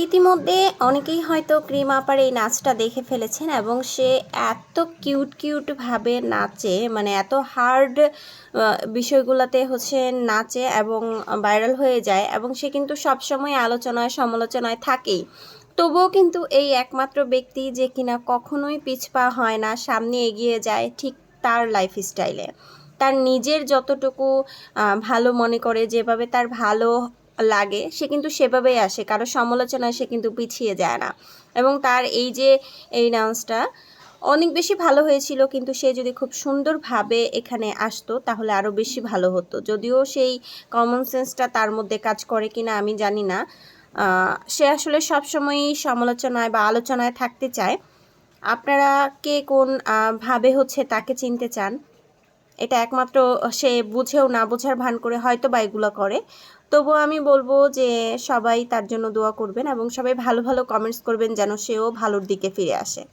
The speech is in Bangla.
ইতিমধ্যে অনেকেই হয়তো ক্রিম আপার এই নাচটা দেখে ফেলেছেন এবং সে এত কিউটভাবে নাচে, মানে এত হার্ড বিষয়গুলোতে নাচে এবং ভাইরাল হয়ে যায়, এবং সে কিন্তু সবসময় আলোচনায় সমালোচনায় থাকেই। তবুও কিন্তু এই একমাত্র ব্যক্তি যে কিনা কখনোই পিছপা হয় না, সামনে এগিয়ে যায় ঠিক তার লাইফস্টাইলে। তার নিজের যতটুকু ভালো মনে করে, যেভাবে তার ভালো লাগে সে কিন্তু সেভাবেই আসে, কারো সমালোচনায় সে কিন্তু পিছিয়ে যায় না। এবং তার এই ডান্সটা অনেক বেশি ভালো হয়েছিল, কিন্তু সে যদি খুব সুন্দরভাবে এখানে আসতো তাহলে আরও বেশি ভালো হতো। যদিও সেই কমন সেন্সটা তার মধ্যে কাজ করে কিনা আমি জানি না। সে আসলে সবসময়ই সমালোচনায় বা আলোচনায় থাকতে চায়। আপনারা কে কোন ভাবে তাকে চিনতে চান, এটা একমাত্র সে বুঝেও না বোঝার ভান করে হয়তো বা এগুলো করে। তবুও আমি বলবো যে সবাই তার জন্য দোয়া করবেন এবং সবাই ভালো ভালো কমেন্টস করবেন যেন সেও ভালোর দিকে ফিরে আসে।